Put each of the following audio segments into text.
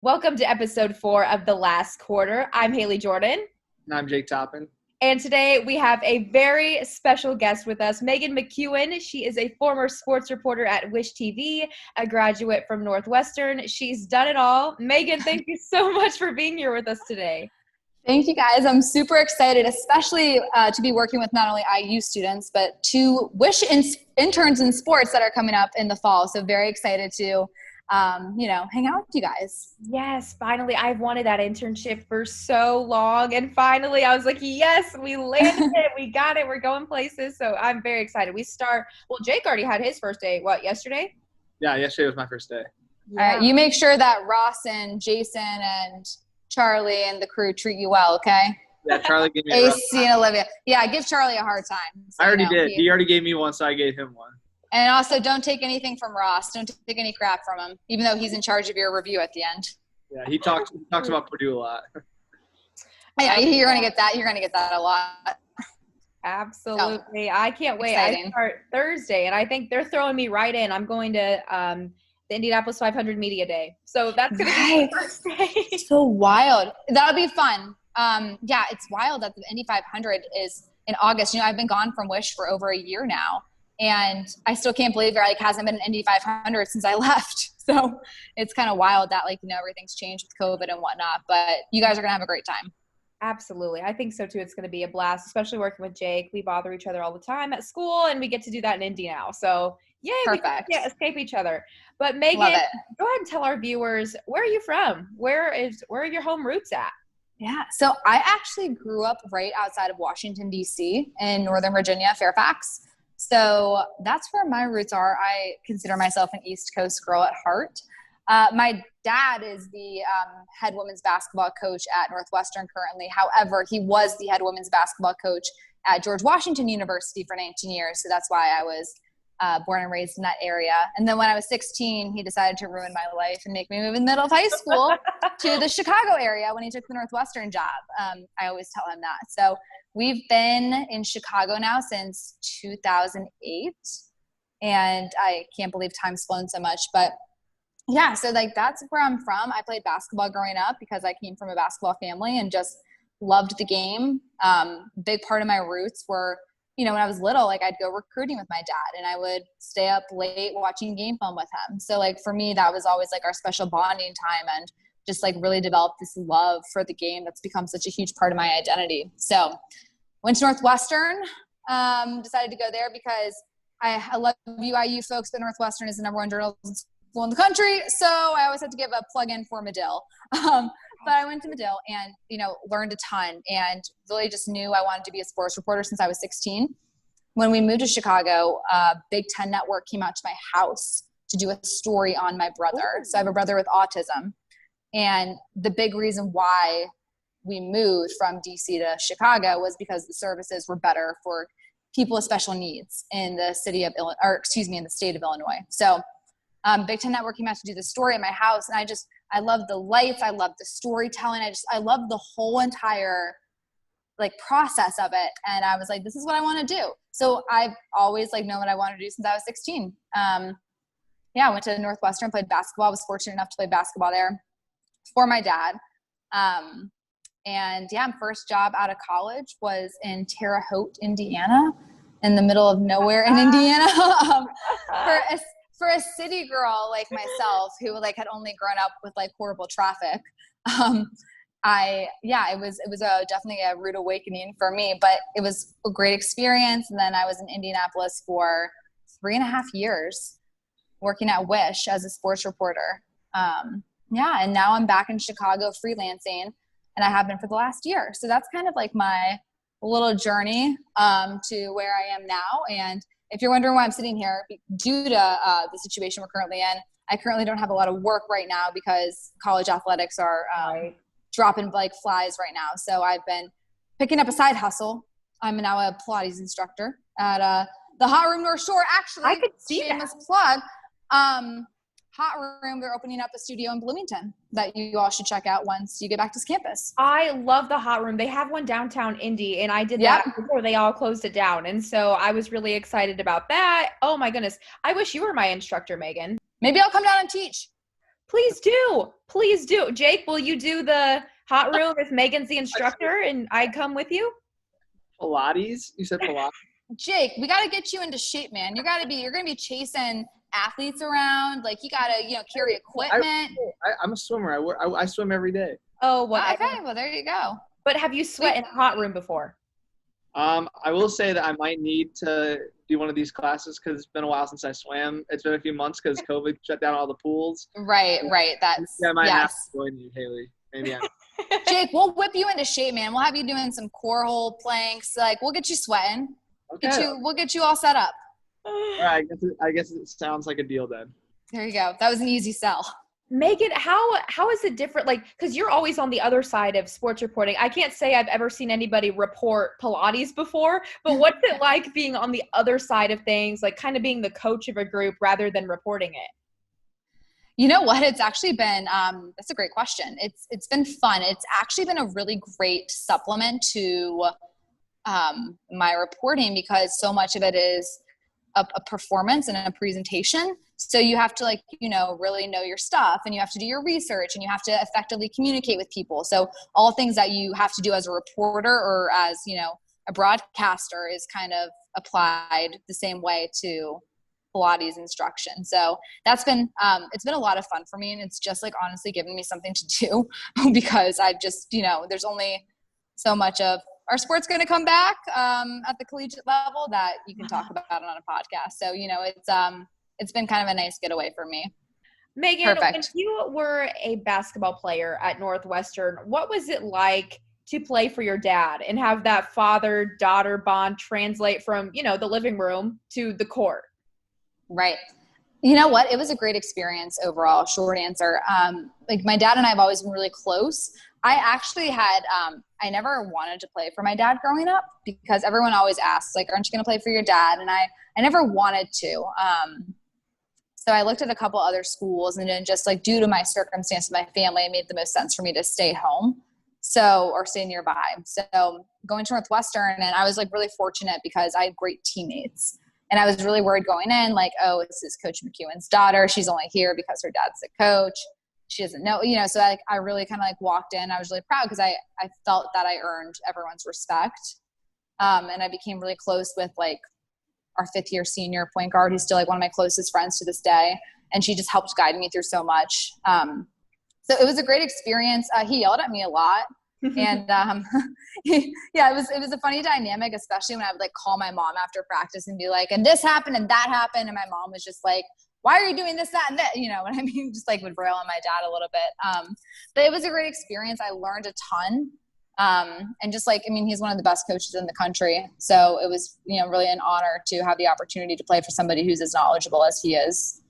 Welcome to episode 4 of The Last Quarter. I'm Haley Jordan. And I'm Jake Toppen. And today we have a very special guest with us, Meghan McKeown. She is a former sports reporter at Wish TV, a graduate from Northwestern. She's done it all. Meghan, thank you so much for being here with us today. Thank you, guys. I'm super excited, especially to be working with not only IU students, but two Wish interns in sports that are coming up in the fall. So very excited to hang out with you guys. Yes, finally. I've wanted that internship for so long. And finally, I was like, yes, we landed it. We got it. We're going places. So I'm very excited. Jake already had his first day, yesterday? Yeah, yesterday was my first day. Yeah. All right, you make sure that Ross and Jason and Charlie and the crew treat you well, okay? Yeah, Charlie gave me a rough AC time. and Olivia. Yeah, give Charlie a hard time. I already did. He already gave me one, so I gave him one. And also, don't take anything from Ross. Don't take any crap from him, even though he's in charge of your review at the end. Yeah, he talks about Purdue a lot. Yeah, you're gonna get that. You're gonna get that a lot. Absolutely. So, I can't wait. Exciting. I start Thursday, and I think they're throwing me right in. I'm going to the Indianapolis 500 Media Day. So that's going to be the first day. So wild. That'll be fun. Yeah, it's wild that the Indy 500 is in August. You know, I've been gone from Wish for over a year now. And I still can't believe there hasn't been an Indy 500 since I left. So it's kind of wild that everything's changed with COVID and whatnot. But you guys are going to have a great time. Absolutely. I think so too. It's going to be a blast, especially working with Jake. We bother each other all the time at school, and we get to do that in Indy now. So yay, perfect. We can't escape each other. But Meghan, go ahead and tell our viewers, where are you from? Where are your home roots at? Yeah. So I actually grew up right outside of Washington, D.C. in Northern Virginia, Fairfax. So that's where my roots are. I consider myself an East Coast girl at heart. My dad is the head women's basketball coach at Northwestern currently. However, he was the head women's basketball coach at George Washington University for 19 years. So that's why I was born and raised in that area. And then when I was 16, he decided to ruin my life and make me move in the middle of high school to the Chicago area when he took the Northwestern job. I always tell him that. So we've been in Chicago now since 2008. And I can't believe time's flown so much. But yeah, so that's where I'm from. I played basketball growing up because I came from a basketball family and just loved the game. Big part of my roots were, when I was little, I'd go recruiting with my dad and I would stay up late watching game film with him. So for me, that was always our special bonding time and just really developed this love for the game that's become such a huge part of my identity. So went to Northwestern, decided to go there because I love you IU folks, but Northwestern is the #1 journalism school in the country. So I always had to give a plug in for Medill. But I went to Medill and, learned a ton and really just knew I wanted to be a sports reporter since I was 16. When we moved to Chicago, Big Ten Network came out to my house to do a story on my brother. So I have a brother with autism. And the big reason why we moved from DC to Chicago was because the services were better for people with special needs in the in the state of Illinois. So Big Ten Network came out to do the story at my house, and I love the lights, I love the storytelling, I love the whole entire process of it, and I was like, this is what I want to do. So I've always known what I wanted to do since I was 16. I went to Northwestern, played basketball. I was fortunate enough to play basketball there for my dad. My first job out of college was in Terre, Haute, Indiana, in the middle of nowhere in Indiana, for a city girl like myself who had only grown up with horrible traffic. It was definitely a rude awakening for me, but it was a great experience. And then I was in Indianapolis for 3.5 years working at Wish as a sports reporter. And now I'm back in Chicago freelancing, and I have been for the last year. So that's kind of my little journey to where I am now. And if you're wondering why I'm sitting here, due to the situation we're currently in, I currently don't have a lot of work right now because college athletics are dropping flies right now. So I've been picking up a side hustle. I'm now a Pilates instructor at the Hot Room North Shore. Actually, I could see shameless that. plug. Hot Room, they're opening up a studio in Bloomington that you all should check out once you get back to campus. I love the Hot Room. They have one downtown Indy, and I did that before they all closed it down. And so I was really excited about that. Oh my goodness. I wish you were my instructor, Meghan. Maybe I'll come down and teach. Please do. Please do. Jake, will you do the hot room if Megan's the instructor and I come with you? Pilates? You said Pilates? Jake, we got to get you into shape, man. You're going to be chasing athletes around. Like, you got to, carry equipment. I'm a swimmer. I swim every day. Oh, whatever. Okay, well, there you go. But have you sweat in a hot room before? I will say that I might need to do one of these classes because it's been a while since I swam. It's been a few months because COVID shut down all the pools. Right. I might have to join you, Haley. Maybe Jake, we'll whip you into shape, man. We'll have you doing some core hole planks. Like, we'll get you sweating. Okay. We'll get you all set up. All right. I guess it sounds like a deal then. There you go. That was an easy sell. Megan, how is it different? Like, because you're always on the other side of sports reporting. I can't say I've ever seen anybody report Pilates before, but what's it like being on the other side of things, like kind of being the coach of a group rather than reporting it? You know what? It's actually been, that's a great question. It's been fun. It's actually been a really great supplement to my reporting because so much of it is a performance and a presentation. So you have to really know your stuff and you have to do your research and you have to effectively communicate with people. So all things that you have to do as a reporter or as, a broadcaster is kind of applied the same way to Pilates instruction. So that's been, it's been a lot of fun for me. And it's just honestly giving me something to do because I've just, there's only so much of our sport's going to come back at the collegiate level that you can talk about it on a podcast. So, it's been kind of a nice getaway for me. Megan, Perfect. When you were a basketball player at Northwestern, what was it like to play for your dad and have that father-daughter bond translate from, the living room to the court? Right. You know what? It was a great experience overall, short answer. My dad and I have always been really close. I actually had, I never wanted to play for my dad growing up because everyone always asks, aren't you going to play for your dad? And I never wanted to. So I looked at a couple other schools and then just due to my circumstance of my family, it made the most sense for me to stay home. Or stay nearby. So going to Northwestern, and I was really fortunate because I had great teammates. And I was really worried going in, this is Coach McKeown's daughter. She's only here because her dad's the coach. She doesn't know, so I really kind of walked in. I was really proud because I felt that I earned everyone's respect. And I became really close with our 5th year senior point guard, who's still one of my closest friends to this day. And she just helped guide me through so much. So it was a great experience. He yelled at me a lot. And it was a funny dynamic, especially when I would call my mom after practice and be and this happened and that happened. And my mom was just why are you doing this, that, and that? What I mean? Just would rail on my dad a little bit. But it was a great experience. I learned a ton. And just he's one of the best coaches in the country. So it was, really an honor to have the opportunity to play for somebody who's as knowledgeable as he is.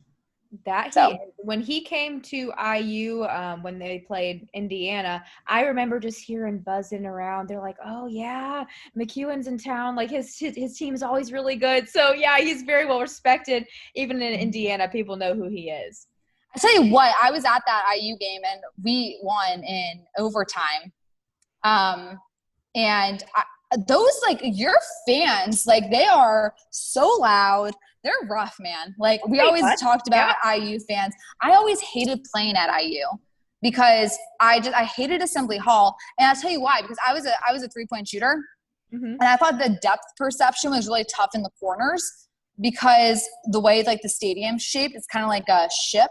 When he came to IU, when they played Indiana, I remember just hearing buzzing around. They're oh yeah, McKeown's in town. His team is always really good. So yeah, he's very well respected. Even in Indiana, people know who he is. I tell you what, I was at that IU game and we won in overtime. And those your fans, they are so loud. They're rough, man. We always talked about IU fans. I always hated playing at IU because I hated Assembly Hall. And I'll tell you why, because I was a 3-point shooter. Mm-hmm. And I thought the depth perception was really tough in the corners because the way the stadium's shaped, it's kind of like a ship.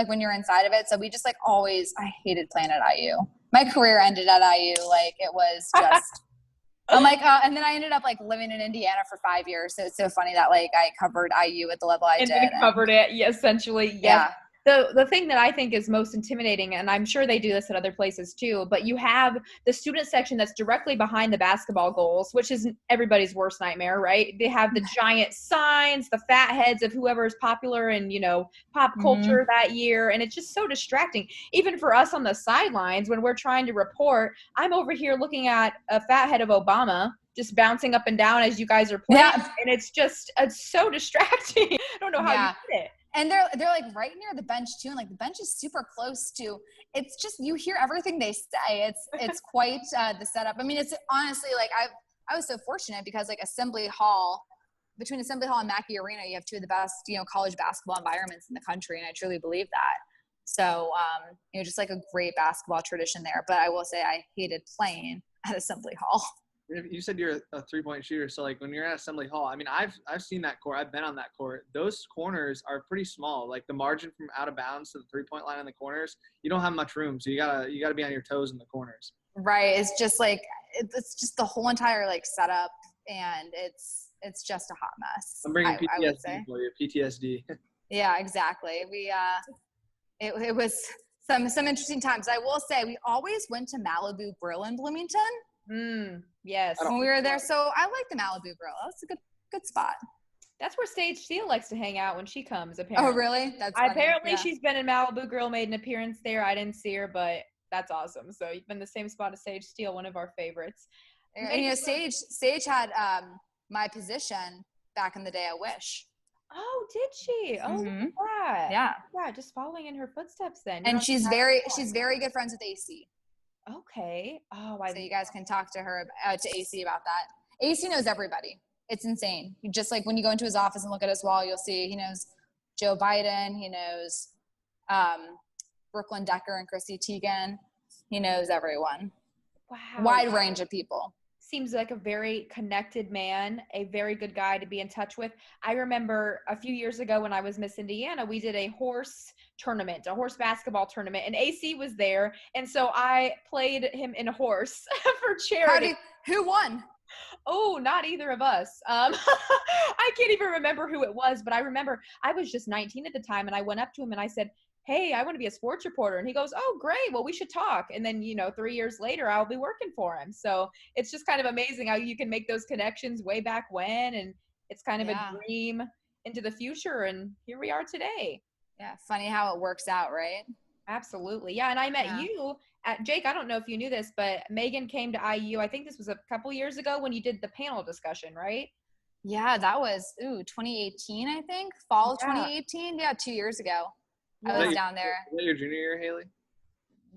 When you're inside of it. So we just always, I hated playing at IU. My career ended at IU. It was just, I'm and then I ended up living in Indiana for 5 years. So it's so funny that I covered IU at the level I did. And covered it, essentially. Yeah. The thing that I think is most intimidating, and I'm sure they do this at other places too, but you have the student section that's directly behind the basketball goals, which is everybody's worst nightmare, right? They have the giant signs, the fat heads of whoever is popular in, pop culture that year. And it's just so distracting. Even for us on the sidelines, when we're trying to report, I'm over here looking at a fat head of Obama just bouncing up and down as you guys are playing. Yeah. And it's so distracting. I don't know how you did it. And they're right near the bench too. And the bench is super close to, it's just, you hear everything they say. It's quite the setup. I mean, it's honestly I was so fortunate because Assembly Hall, between Assembly Hall and Mackey Arena, you have two of the best, college basketball environments in the country. And I truly believe that. So, just like a great basketball tradition there. But I will say I hated playing at Assembly Hall. You said you're a 3-point shooter. So like when you're at Assembly Hall, I mean, I've seen that court. I've been on that court. Those corners are pretty small. Like the margin from out of bounds to the 3-point line in the corners, you don't have much room. So you gotta be on your toes in the corners. Right. It's just like, it's just the whole entire like setup, and it's just a hot mess. I'm bringing PTSD for you. PTSD. Yeah, exactly. It was some interesting times. I will say we always went to Malibu Grill in Bloomington. Yes. When we were there. So I like the Malibu Grill. That's a good spot. That's where Sage Steele likes to hang out when she comes, apparently. Oh, really? That's funny. Apparently she's been in Malibu Grill, made an appearance there. I didn't see her, but that's awesome. So you've been the same spot as Sage Steele, one of our favorites. And Sage had my position back in the day at Wish. Oh, did she? Oh, yeah. Yeah, just following in her footsteps then. And she's very good friends with AC. Okay. Oh, so you guys can talk to her, to AC about that. AC knows everybody. It's insane. Just like when you go into his office and look at his wall, you'll see he knows Joe Biden. He knows Brooklyn Decker and Chrissy Teigen. He knows everyone. Wow. Wide range of people. Seems like a very connected man, a very good guy to be in touch with. I remember a few years ago when I was Miss Indiana, we did a horse basketball tournament, and AC was there. And so I played him in a horse for charity. Who won? Oh, not either of us. I can't even remember who it was, but I remember I was just 19 at the time, and I went up to him and I said, hey, I want to be a sports reporter. And he goes, oh, great. Well, we should talk. And then, 3 years later, I'll be working for him. So it's just kind of amazing how you can make those connections way back when. And it's kind of a dream into the future. And here we are today. Yeah. Funny how it works out, right? Absolutely. Yeah. And I met you at Jake. I don't know if you knew this, but Megan came to IU. I think this was a couple years ago when you did the panel discussion, right? Yeah, that was 2018, I think. Fall of 2018. Yeah, 2 years ago. I was down there. Was that your junior year, Haley?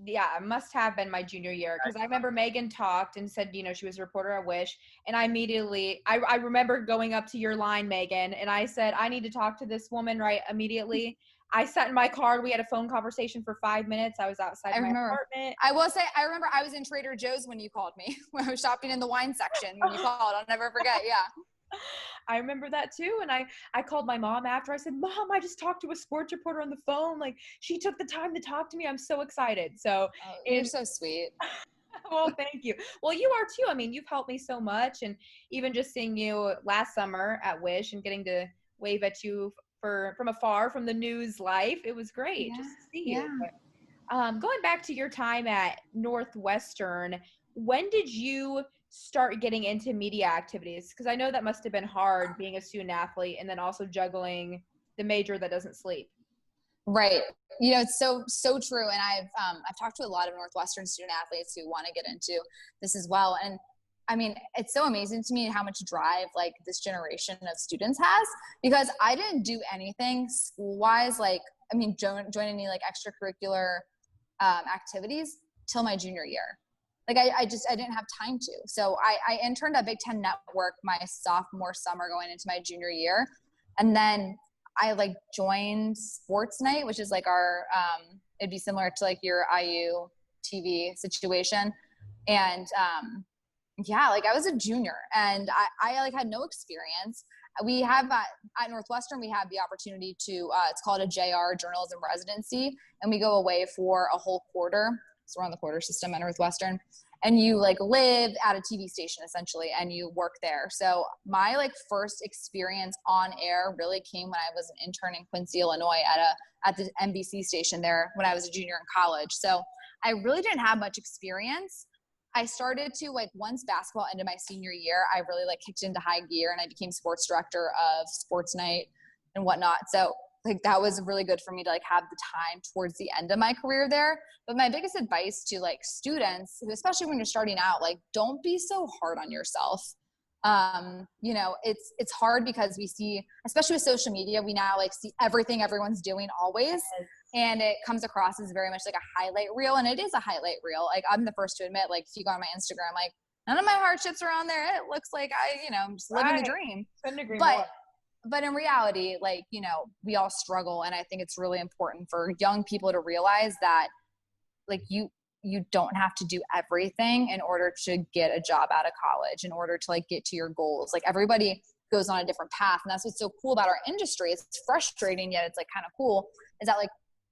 Yeah, it must have been my junior year, because I remember Megan talked and said, she was a reporter at Wish. And I immediately, I remember going up to your line, Megan, and I said, I need to talk to this woman right immediately. I sat in my car. We had a phone conversation for 5 minutes. I was outside my apartment. I will say, I remember I was in Trader Joe's when you called me, when I was shopping in the wine section when you called. I'll never forget. Yeah. I remember that too. And I called my mom after. I said, Mom, I just talked to a sports reporter on the phone. Like, she took the time to talk to me. I'm so excited. So you're so sweet. Well, thank you. Well, you are too. I mean, you've helped me so much. And even just seeing you last summer at Wish and getting to wave at you from afar from the news life, it was great just to see you. But, going back to your time at Northwestern, when did you start getting into media activities? Because I know that must have been hard being a student athlete and then also juggling the major that doesn't sleep. Right. It's so true. And I've talked to a lot of Northwestern student athletes who want to get into this as well. And I mean, it's so amazing to me how much drive like this generation of students has, because I didn't do anything school wise. Like, I mean, join any like extracurricular activities till my junior year. Like I didn't have time to. So I interned at Big Ten Network my sophomore summer going into my junior year. And then I like joined Sports Night, which is like our, it'd be similar to like your IU TV situation. And like I was a junior and I like had no experience. We have at Northwestern, we have the opportunity to, it's called a JR, Journalism Residency. And we go away for a whole quarter. So we're on the quarter system at Northwestern, and you like live at a TV station essentially, and you work there. So my like first experience on air really came when I was an intern in Quincy, Illinois at the NBC station there when I was a junior in college. So I really didn't have much experience. I started to like, once basketball ended my senior year, I really like kicked into high gear and I became sports director of Sports Night and whatnot. So like that was really good for me to like have the time towards the end of my career there. But my biggest advice to like students, especially when you're starting out, like don't be so hard on yourself. It's hard because we see, especially with social media, we now like see everything everyone's doing always. And it comes across as very much like a highlight reel. And it is a highlight reel. Like I'm the first to admit, like if you go on my Instagram, like none of my hardships are on there. It looks like I'm just living the dream. Couldn't agree more. But in reality, like, we all struggle. And I think it's really important for young people to realize that, like, you don't have to do everything in order to get a job out of college, in order to, like, get to your goals. Like, everybody goes on a different path. And that's what's so cool about our industry. It's frustrating, yet it's, like, kind of cool, is that, like,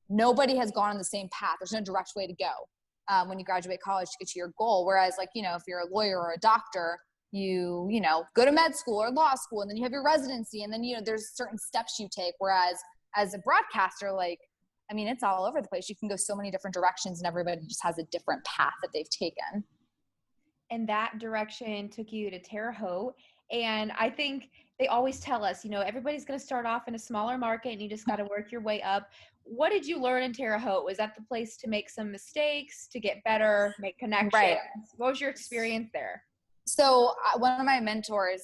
nobody has gone on the same path. There's no direct way to go when you graduate college to get to your goal. Whereas, like, if you're a lawyer or a doctor, you go to med school or law school, and then you have your residency, and then, there's certain steps you take. Whereas as a broadcaster, like, I mean, it's all over the place. You can go so many different directions, and everybody just has a different path that they've taken. And that direction took you to Terre Haute. And I think they always tell us, everybody's going to start off in a smaller market, and you just got to work your way up. What did you learn in Terre Haute? Was that the place to make some mistakes, to get better, make connections? Right. What was your experience there? So one of my mentors,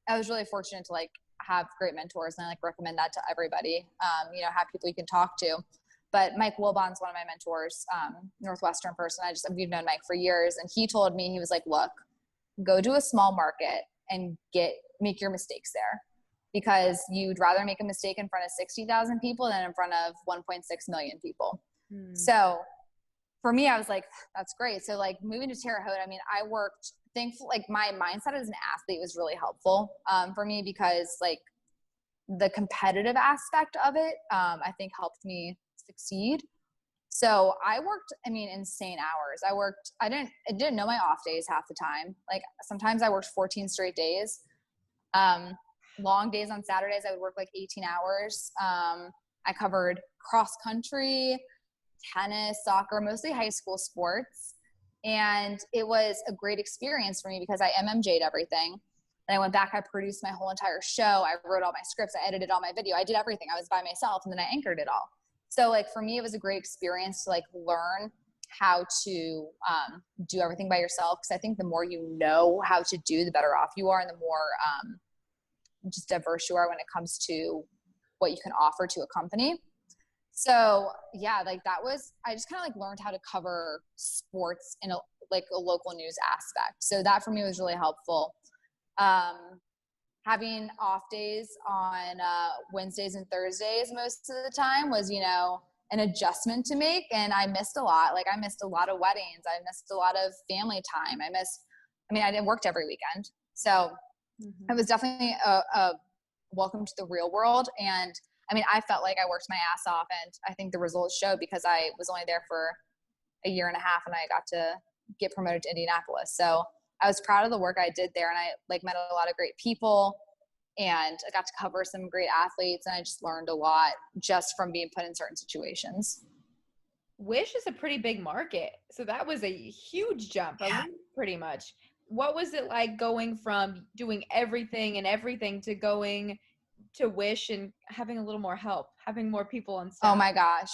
I was really fortunate to, like, have great mentors, and I, like, recommend that to everybody. Have people you can talk to. But Mike Wilbon's one of my mentors, Northwestern person. We've known Mike for years, and he told me, he was like, look, go to a small market and make your mistakes there, because you'd rather make a mistake in front of 60,000 people than in front of 1.6 million people. So for me, I was like, that's great. So, like, moving to Terre Haute, I mean, I worked, thankfully, like, my mindset as an athlete was really helpful for me, because, like, the competitive aspect of it, I think helped me succeed. So I worked, insane hours. I didn't know my off days half the time. Like, sometimes I worked 14 straight days. Long days on Saturdays, I would work like 18 hours. I covered cross country, tennis, soccer, mostly high school sports. And it was a great experience for me because I MMJ'd everything. Then I went back, I produced my whole entire show. I wrote all my scripts, I edited all my video. I did everything. I was by myself, and then I anchored it all. So, like, for me, it was a great experience to, like, learn how to do everything by yourself. Because I think the more you know how to do, the better off you are, and the more just diverse you are when it comes to what you can offer to a company. So, yeah, like, I just kind of, like, learned how to cover sports in a local news aspect. So that for me was really helpful. Having off days on Wednesdays and Thursdays most of the time was, an adjustment to make. And I missed a lot. Like, I missed a lot of weddings. I missed a lot of family time. I didn't work every weekend. So it was definitely a welcome to the real world. And I felt like I worked my ass off, and I think the results showed, because I was only there for a year and a half, and I got to get promoted to Indianapolis. So I was proud of the work I did there, and I, like, met a lot of great people, and I got to cover some great athletes, and I just learned a lot just from being put in certain situations. Wish is a pretty big market, so that was a huge jump, Yeah. Pretty much. What was it like going from doing everything to going to Wish and having a little more help, having more people on staff? Oh my gosh.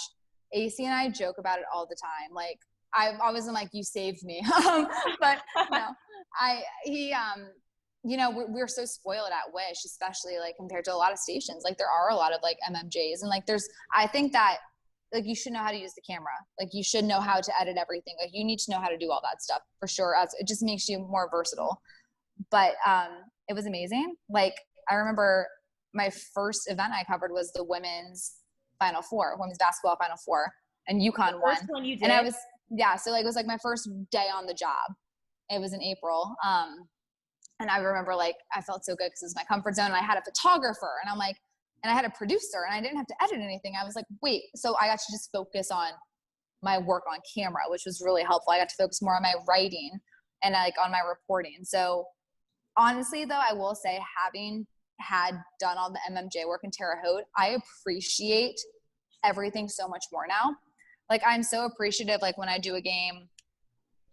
AC and I joke about it all the time. Like, I always am like, you saved me. But no, we're so spoiled at Wish, especially, like, compared to a lot of stations. Like, there are a lot of, like, MMJs, and, like, I think that, like, you should know how to use the camera. Like, you should know how to edit everything. Like, you need to know how to do all that stuff for sure. As it just makes you more versatile. But it was amazing. Like, I remember my first event I covered was the women's basketball Final Four, and UConn won. First one you did? And I was, so, like, it was, like, my first day on the job. It was in April. And I remember, like, I felt so good because it was my comfort zone, and I had a photographer, and I'm like, and I had a producer, and I didn't have to edit anything. I was like, wait, so I got to just focus on my work on camera, which was really helpful. I got to focus more on my writing and, like, on my reporting. So honestly, though, I will say, having had done all the MMJ work in Terre Haute, I appreciate everything so much more now. Like, I'm so appreciative, like, when I do a game,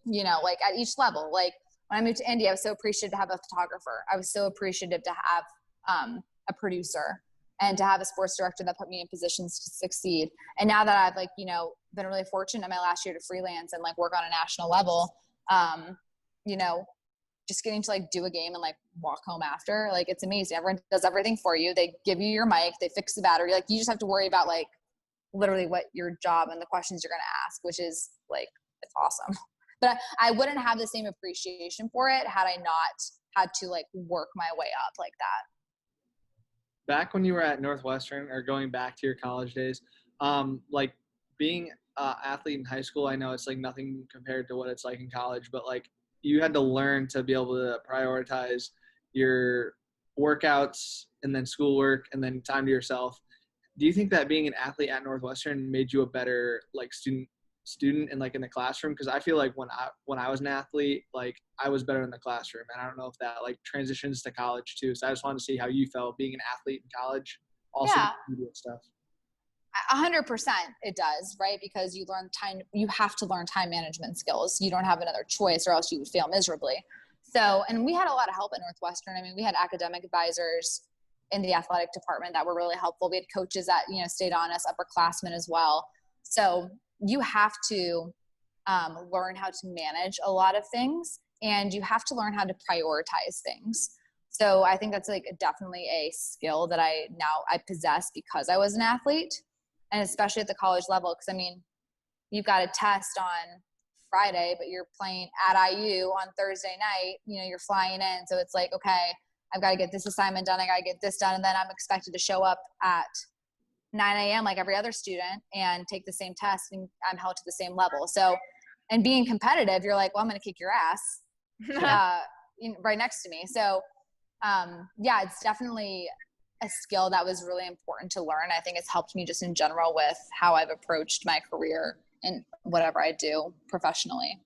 like, at each level. Like, when I moved to India, I was so appreciative to have a photographer. I was so appreciative to have a producer, and to have a sports director that put me in positions to succeed. And now that I've, like, been really fortunate in my last year to freelance and, like, work on a national level, just getting to, like, do a game and, like, walk home after, like, it's amazing. Everyone does everything for you. They give you your mic, they fix the battery. Like, you just have to worry about, like, literally what your job and the questions you're going to ask, which is, like, it's awesome. But I wouldn't have the same appreciation for it had I not had to like work my way up like that. Back when you were at Northwestern, or going back to your college days, like being an athlete in high school, I know it's like nothing compared to what it's like in college, but like you had to learn to be able to prioritize your workouts and then schoolwork and then time to yourself. Do you think that being an athlete at Northwestern made you a better like student and like in the classroom? Because I feel like when I was an athlete, like I was better in the classroom, and I don't know if that like transitions to college too. So I just wanted to see how you felt being an athlete in college, also Yeah. media stuff. 100% it does, right? Because you have to learn time management skills. You don't have another choice or else you would fail miserably. So, and we had a lot of help at Northwestern. I mean, we had academic advisors in the athletic department that were really helpful. We had coaches that, stayed on us, upperclassmen as well. So you have to learn how to manage a lot of things, and you have to learn how to prioritize things. So I think that's like definitely a skill that I possess because I was an athlete, and especially at the college level. Because I mean, you've got a test on Friday, but you're playing at IU on Thursday night. You're flying in, so it's like, okay, I've got to get this assignment done. I got to get this done, and then I'm expected to show up at 9 a.m. like every other student and take the same test, and I'm held to the same level. So, and being competitive, you're like, well, I'm going to kick your ass right next to me. So, yeah, it's definitely a skill that was really important to learn. I think it's helped me just in general with how I've approached my career and whatever I do professionally.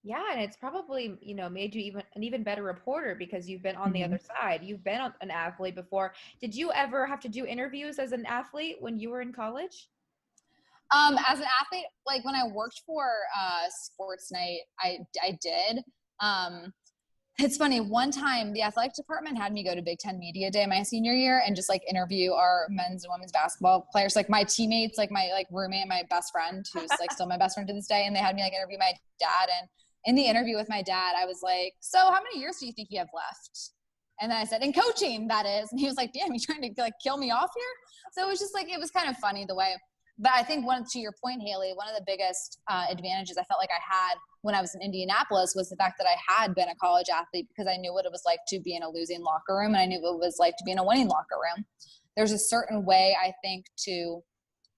Yeah, and it's probably, made you an even better reporter because you've been on the other side. You've been an athlete before. Did you ever have to do interviews as an athlete when you were in college? As an athlete, like when I worked for Sports Night, I did. It's funny. One time the athletic department had me go to Big Ten Media Day my senior year and just like interview our men's and women's basketball players, like my teammates, like my roommate, my best friend, who's like still my best friend to this day. And they had me like interview my dad. And in the interview with my dad, I was like, so how many years do you think you have left? And then I said, in coaching, that is. And he was like, damn, you trying to like kill me off here? So it was just like, it was kind of funny the way. But I think to your point, Haley, one of the biggest advantages I felt like I had when I was in Indianapolis was the fact that I had been a college athlete, because I knew what it was like to be in a losing locker room, and I knew what it was like to be in a winning locker room. There's a certain way, I think, to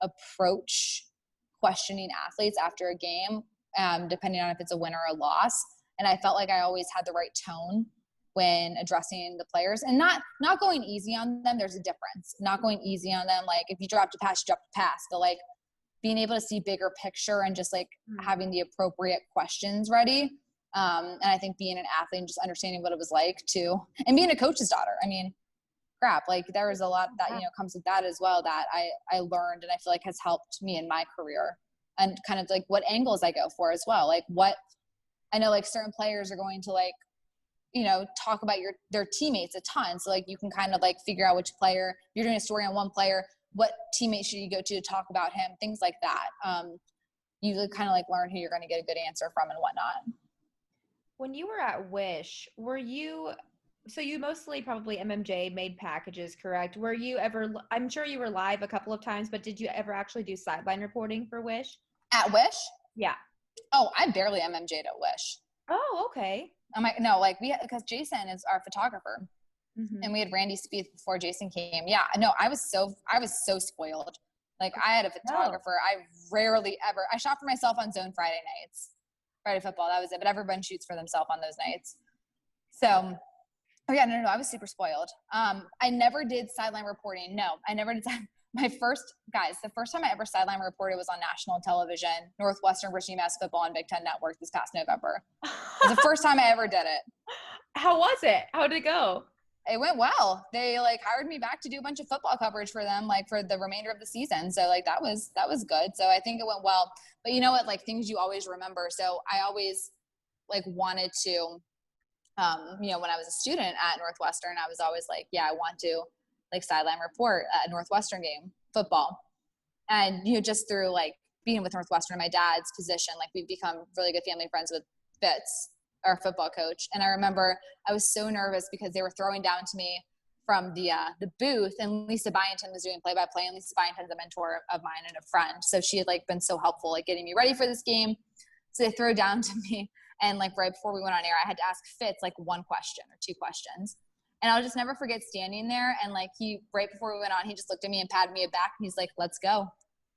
approach questioning athletes after a game, depending on if it's a win or a loss. And I felt like I always had the right tone when addressing the players, and not going easy on them. There's a difference. Not going easy on them. Like if you dropped a pass, you dropped a pass, but like being able to see bigger picture and just like having the appropriate questions ready. And I think being an athlete and just understanding what it was like to, and being a coach's daughter, I mean, crap, like there was a lot that, comes with that as well, that I learned, and I feel like has helped me in my career, and kind of like what angles I go for as well. Like what I know, like certain players are going to like, talk about their teammates a ton. So like you can kind of like figure out which player, you're doing a story on one player, what teammate should you go to talk about him, things like that. You kind of like learn who you're going to get a good answer from and whatnot. When you were at Wish, so you mostly probably MMJ made packages, correct? Were you ever, I'm sure you were live a couple of times, but did you ever actually do sideline reporting for Wish? At Wish? Yeah. Oh, I barely MMJ'd at Wish. Oh, okay. I'm like, no, like because Jason is our photographer, and we had Randy Spieth before Jason came. Yeah, no, I was so spoiled. Like I had a photographer. I rarely ever, I shot for myself on Zone Friday nights, Friday football. That was it. But everyone shoots for themselves on those nights. So, oh yeah, no, I was super spoiled. I never did sideline reporting. No, I never did. The first time I ever sideline reported was on national television, Northwestern versus UMass football on Big Ten Network this past November. It was the first time I ever did it. How was it? How did it go? It went well. They like hired me back to do a bunch of football coverage for them, like for the remainder of the season. So like that was good. So I think it went well. But you know what? Like things you always remember. So I always like wanted to, when I was a student at Northwestern, I was always like, yeah, I want to like sideline report at a Northwestern game, football. And, just through like being with Northwestern in my dad's position, like we've become really good family friends with Fitz, our football coach. And I remember I was so nervous because they were throwing down to me from the booth, and Lisa Byington was doing play-by-play, and Lisa Byington's a mentor of mine and a friend. So she had like been so helpful, like getting me ready for this game. So they throw down to me, and like right before we went on air, I had to ask Fitz like one question or two questions. And I'll just never forget standing there, and like right before we went on, he just looked at me and patted me back, and he's like, "Let's go."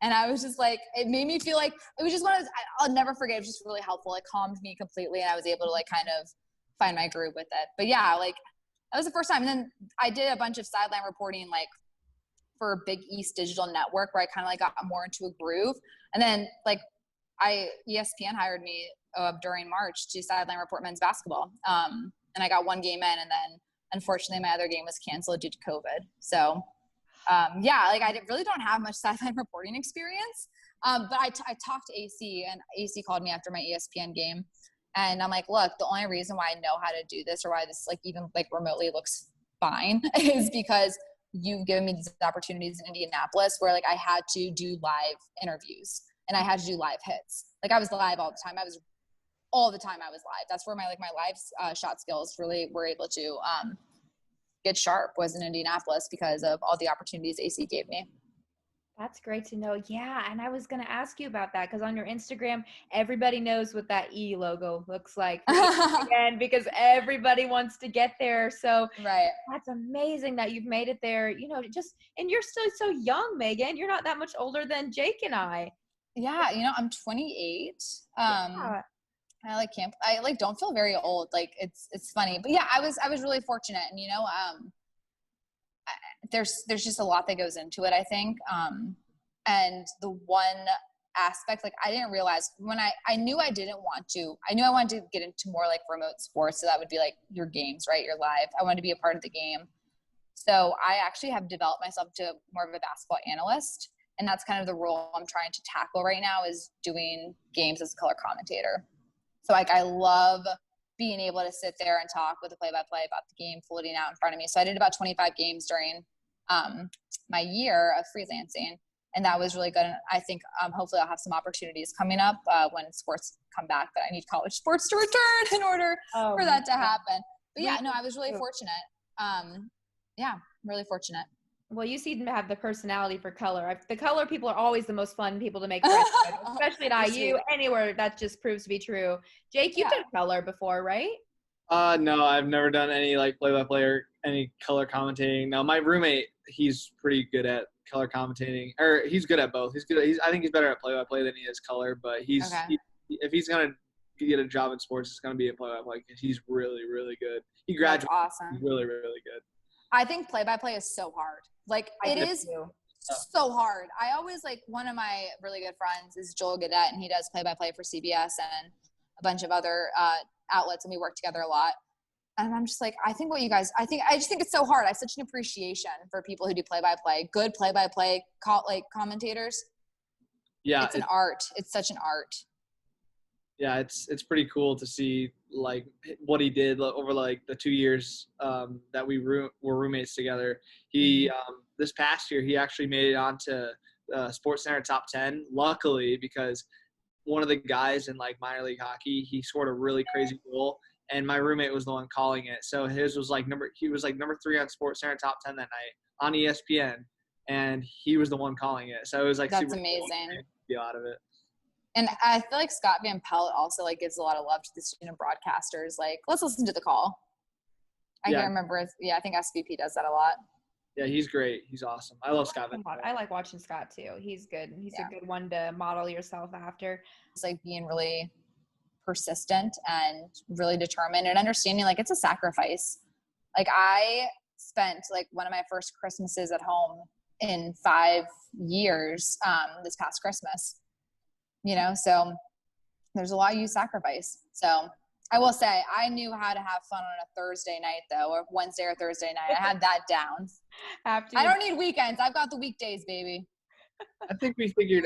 And I was just like, it made me feel like it was just one of those, I'll never forget. It was just really helpful. It calmed me completely, and I was able to like kind of find my groove with it. But yeah, like that was the first time. And then I did a bunch of sideline reporting, like for Big East Digital Network, where I kind of like got more into a groove. And then like ESPN hired me during March to sideline report men's basketball. And I got one game in, and then unfortunately my other game was canceled due to COVID. So yeah, like I really don't have much sideline reporting experience. But I talked to AC, and AC called me after my ESPN game. And I'm like, look, the only reason why I know how to do this, or why this like even like remotely looks fine, is because you've given me these opportunities in Indianapolis where like I had to do live interviews and I had to do live hits. Like I was live all the time. All the time I was live. That's where my live shot skills really were able to get sharp, was in Indianapolis, because of all the opportunities AC gave me. That's great to know. Yeah, and I was going to ask you about that, because on your Instagram, everybody knows what that E logo looks like for ESPN, because everybody wants to get there. So right. That's amazing that you've made it there. You know, and you're still so young, Megan. You're not that much older than Jake and I. Yeah, you know, I'm 28. Yeah. I don't feel very old. Like it's funny, but yeah, I was really fortunate, and you know, there's just a lot that goes into it, I think. And the one aspect, like I didn't realize when I knew I wanted to get into more like remote sports. So that would be like your games, right? Your live. I wanted to be a part of the game. So I actually have developed myself to more of a basketball analyst. And that's kind of the role I'm trying to tackle right now, is doing games as a color commentator. So like I love being able to sit there and talk with the play-by-play about the game floating out in front of me. So I did about 25 games during my year of freelancing, and that was really good. And I think hopefully I'll have some opportunities coming up when sports come back, but I need college sports to return in order for that to happen. But yeah, no, I was really fortunate. Yeah, really fortunate. Well, you seem to have the personality for color. The color people are always the most fun people to make friends with, especially at IU, anywhere. That just proves to be true. Jake, you've done color before, right? No, I've never done any like play-by-play or any color commentating. Now, my roommate, he's pretty good at color commentating, or he's good at both. I think he's better at play-by-play than he is color, but if he's gonna get a job in sports, it's gonna be a play-by-play, because he's really, really good. He graduated. That's awesome. He's really, really good. I think play-by-play is so hard. Like it is so hard. I always like, one of my really good friends is Joel Gadet, and he does play-by-play for CBS and a bunch of other outlets, and we work together a lot. And I'm just like, I just think it's so hard. I have such an appreciation for people who do play-by-play, good play-by-play commentators. Yeah. It's an art. It's such an art. Yeah, it's pretty cool to see like what he did over like the 2 years that we were roommates together. He this past year he actually made it onto SportsCenter top 10. Luckily, because one of the guys in like minor league hockey, he scored a really crazy goal, and my roommate was the one calling it. So his was like number 3 on SportsCenter top 10 that night on ESPN, and he was the one calling it. So it was like that's super amazing. Cool to be out of it. And I feel like Scott Van Pelt also like gives a lot of love to the student broadcasters. Like, let's listen to the call. I can't remember. I think SVP does that a lot. Yeah, he's great. He's awesome. I love Scott Van Pelt. I like watching Scott too. He's good. He's a good one to model yourself after. It's like being really persistent and really determined and understanding like it's a sacrifice. Like I spent like one of my first Christmases at home in 5 years this past Christmas. You know, so there's a lot you sacrifice. So I will say I knew how to have fun on a Thursday night though, or Wednesday or Thursday night. I had that down. I don't need weekends. I've got the weekdays, baby. I think we figured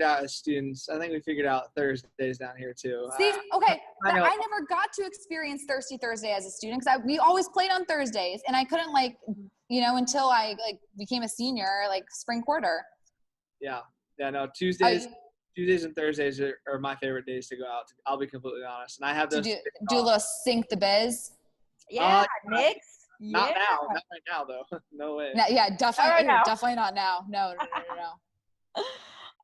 out as students. I think we figured out Thursdays down here too. See, okay, but I never got to experience Thirsty Thursday as a student, because we always played on Thursdays, and I couldn't until I became a senior, spring quarter. Yeah, no, Tuesdays and Thursdays are my favorite days to go out. I'll be completely honest, and I have those. Do a little sink the biz. Yeah, Knicks. Not right now though. No way. Definitely not now. No.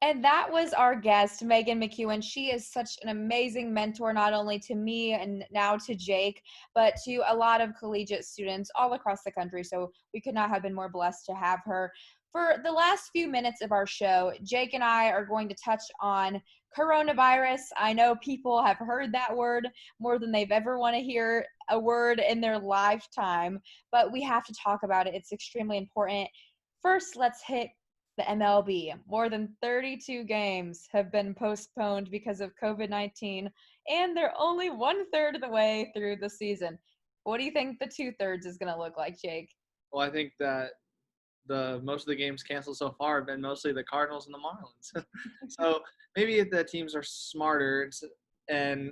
And that was our guest, Meghan McKeown. She is such an amazing mentor, not only to me and now to Jake, but to a lot of collegiate students all across the country. So we could not have been more blessed to have her. For the last few minutes of our show, Jake and I are going to touch on coronavirus. I know people have heard that word more than they've ever want to hear a word in their lifetime, but we have to talk about it. It's extremely important. First, let's hit the MLB. More than 32 games have been postponed because of COVID-19, and they're only 1/3 of the way through the season. What do you think the 2/3 is going to look like, Jake? Well, I think that most of the games canceled so far have been mostly the Cardinals and the Marlins. So maybe if the teams are smarter and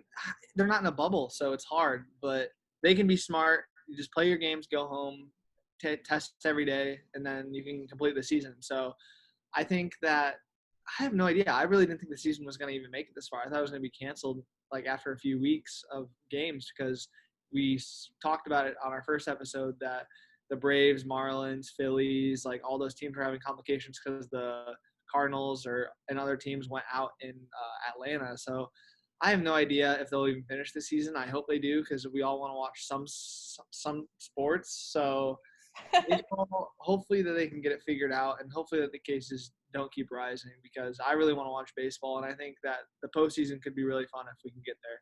they're not in a bubble, so it's hard, but they can be smart. You just play your games, go home, test every day, and then you can complete the season. So I think that I have no idea. I really didn't think the season was going to even make it this far. I thought it was going to be canceled like after a few weeks of games because we talked about it on our first episode that the Braves, Marlins, Phillies, like all those teams were having complications because the Cardinals and other teams went out in Atlanta. So I have no idea if they'll even finish the season. I hope they do because we all want to watch some sports. So hopefully that they can get it figured out and hopefully that the cases don't keep rising because I really want to watch baseball and I think that the postseason could be really fun if we can get there.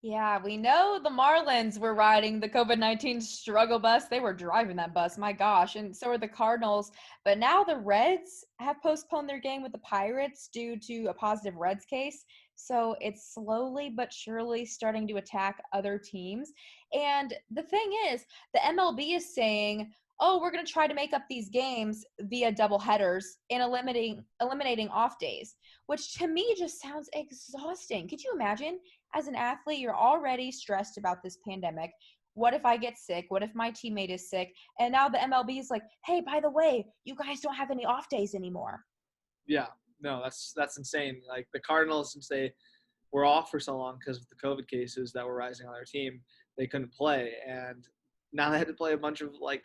Yeah, we know the Marlins were riding the COVID-19 struggle bus. They were driving that bus, my gosh, and so are the Cardinals. But now the Reds have postponed their game with the Pirates due to a positive Reds case. So it's slowly but surely starting to attack other teams. And the thing is, the MLB is saying, oh, we're going to try to make up these games via double headers and eliminating off days, which to me just sounds exhausting. Could you imagine? As an athlete, you're already stressed about this pandemic. What if I get sick? What if my teammate is sick? And now the MLB is like, hey, by the way, you guys don't have any off days anymore. Yeah, no, that's insane. Like the Cardinals, since they were off for so long because of the COVID cases that were rising on their team, they couldn't play. And now they had to play a bunch of like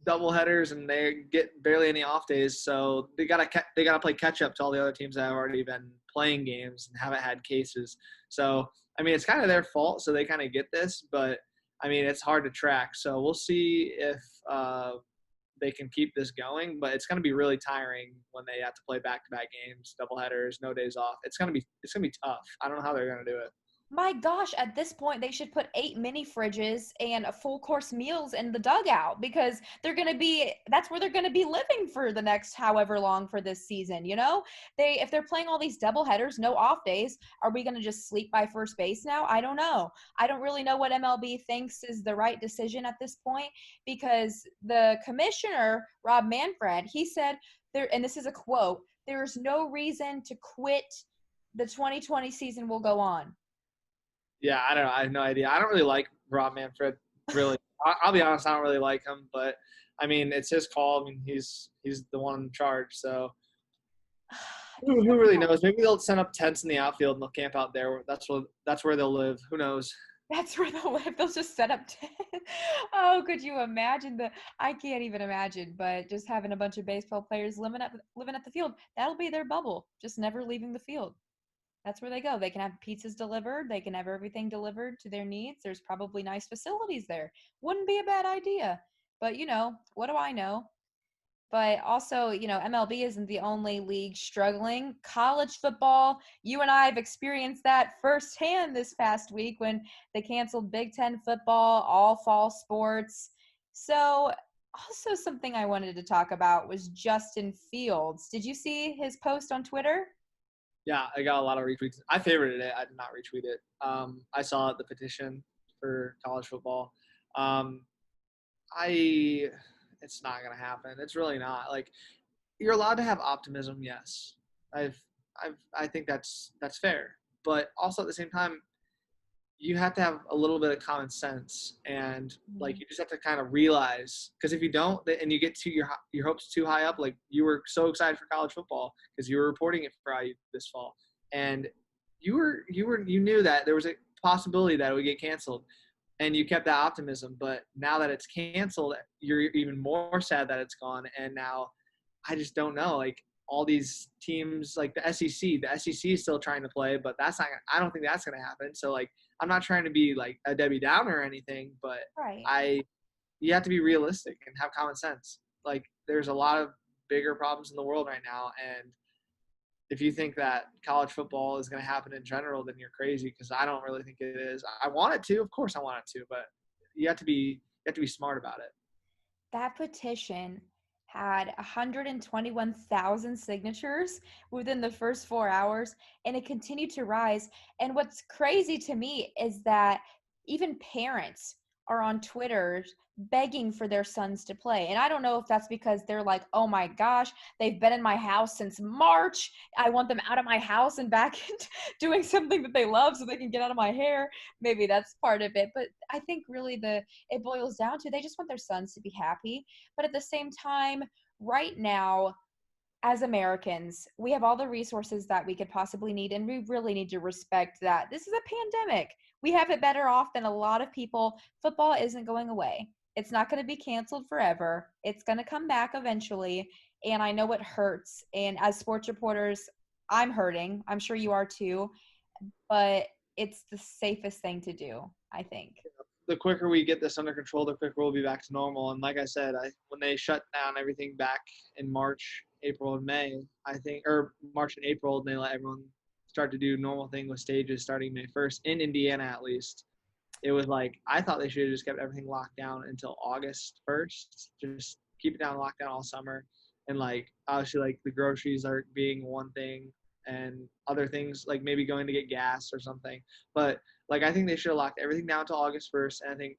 double headers and they get barely any off days. So they gotta play catch up to all the other teams that have already been playing games and haven't had cases. So, I mean, it's kind of their fault. So they kind of get this, but I mean, it's hard to track. So we'll see if they can keep this going, but it's going to be really tiring when they have to play back-to-back games, double headers, no days off. It's going to be tough. I don't know how they're going to do it. My gosh, at this point, they should put 8 mini fridges and a full course meals in the dugout because that's where they're going to be living for the next however long for this season. You know, if they're playing all these double headers, no off days, are we going to just sleep by first base now? I don't know. I don't really know what MLB thinks is the right decision at this point because the commissioner, Rob Manfred, he said there, and this is a quote, there is no reason to quit. The 2020 season will go on. Yeah, I don't know. I have no idea. I don't really like Rob Manfred, really. I'll be honest, I don't really like him, but I mean, it's his call. I mean, he's the one in charge, so who really knows? Maybe they'll send up tents in the outfield and they'll camp out there. That's where they'll live. Who knows? That's where they'll live. They'll just set up Oh, could you imagine I can't even imagine, but just having a bunch of baseball players living at the field, that'll be their bubble, just never leaving the field. That's where they go. They can have pizzas delivered. They can have everything delivered to their needs. There's probably nice facilities there. Wouldn't be a bad idea. But, what do I know? But also, MLB isn't the only league struggling. College football, you and I have experienced that firsthand this past week when they canceled Big Ten football, all fall sports. So also something I wanted to talk about was Justin Fields. Did you see his post on Twitter? Yeah, I got a lot of retweets. I favorited it. I did not retweet it. I saw the petition for college football. It's not gonna happen. It's really not. Like, you're allowed to have optimism. Yes, I think that's fair. But also at the same time, you have to have a little bit of common sense and like you just have to kind of realize because if you don't and you get to your hopes too high up, like you were so excited for college football because you were reporting it for IU this fall and you knew that there was a possibility that it would get canceled and you kept that optimism, but now that it's canceled you're even more sad that it's gone. And now I just don't know, like all these teams like the SEC is still trying to play, but I don't think that's going to happen. So like, I'm not trying to be like a Debbie Downer or anything, but Right. you have to be realistic and have common sense. Like there's a lot of bigger problems in the world right now. And if you think that college football is going to happen in general, then you're crazy, because I don't really think it is. I want it to, of course I want it to, but you have to be smart about it. That petition had 121,000 signatures within the first 4 hours, and it continued to rise. And what's crazy to me is that even parents are on Twitter begging for their sons to play. And I don't know if that's because they're like, oh my gosh, they've been in my house since March. I want them out of my house and back doing something that they love so they can get out of my hair. Maybe that's part of it. But I think really it boils down to they just want their sons to be happy. But at the same time, right now, as Americans, we have all the resources that we could possibly need, and we really need to respect that this is a pandemic. We have it better off than a lot of people. Football isn't going away. It's not going to be canceled forever. It's going to come back eventually, and I know it hurts. And as sports reporters, I'm hurting. I'm sure you are too, but it's the safest thing to do, I think. The quicker we get this under control, the quicker we'll be back to normal. And like I said, when they shut down everything back in March, April, and May, I think, or March and April, and they let everyone start to do normal thing with stages starting May 1st, in Indiana at least. It was like, I thought they should have just kept everything locked down until August 1st. Just keep it down, lockdown all summer. And like, obviously, like the groceries are being one thing, and other things like maybe going to get gas or something. But like, I think they should have locked everything down until August 1st. And I think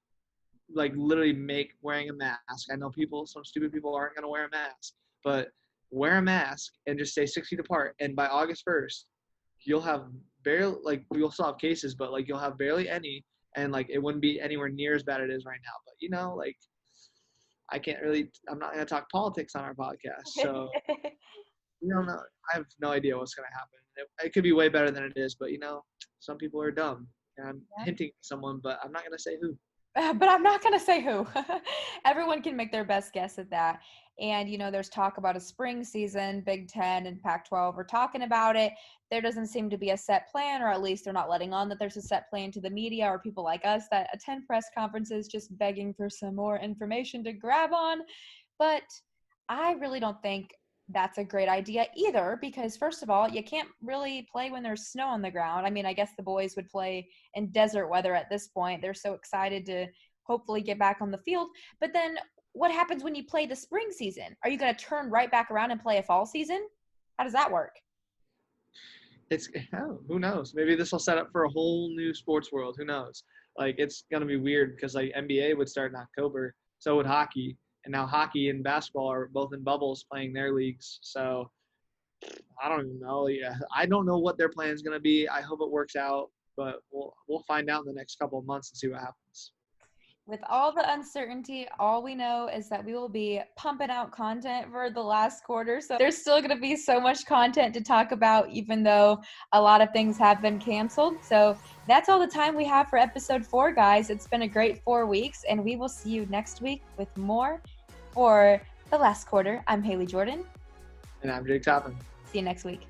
like literally make wearing a mask. I know some stupid people aren't going to wear a mask, but wear a mask and just stay 6 feet apart. And by August 1st, you'll have barely, like, you'll still have cases, but like you'll have barely any. And like, it wouldn't be anywhere near as bad as it is right now. But you know, like, I'm not going to talk politics on our podcast. So, you don't know. I have no idea what's going to happen. It could be way better than it is, but you know, some people are dumb. And I'm hinting at someone, but I'm not going to say who. But I'm not going to say who. Everyone can make their best guess at that. And, you know, there's talk about a spring season. Big Ten and Pac-12 are talking about it. There doesn't seem to be a set plan, or at least they're not letting on that there's a set plan to the media or people like us that attend press conferences just begging for some more information to grab on. But I really don't think that's a great idea either, because first of all, you can't really play when there's snow on the ground. I mean, I guess the boys would play in desert weather at this point. They're so excited to hopefully get back on the field. But then what happens when you play the spring season? Are you going to turn right back around and play a fall season? How does that work? Who knows? Maybe this will set up for a whole new sports world. Who knows? Like, it's going to be weird because like NBA would start in October. So would hockey. And now hockey and basketball are both in bubbles playing their leagues. So I don't even know. Yeah, I don't know what their plan is going to be. I hope it works out, but we'll find out in the next couple of months and see what happens. With all the uncertainty, all we know is that we will be pumping out content for the last quarter. So there's still going to be so much content to talk about, even though a lot of things have been canceled. So that's all the time we have for episode 4, guys. It's been a great 4 weeks, and we will see you next week with more for the last quarter. I'm Haley Jordan. And I'm Jake Toppen. See you next week.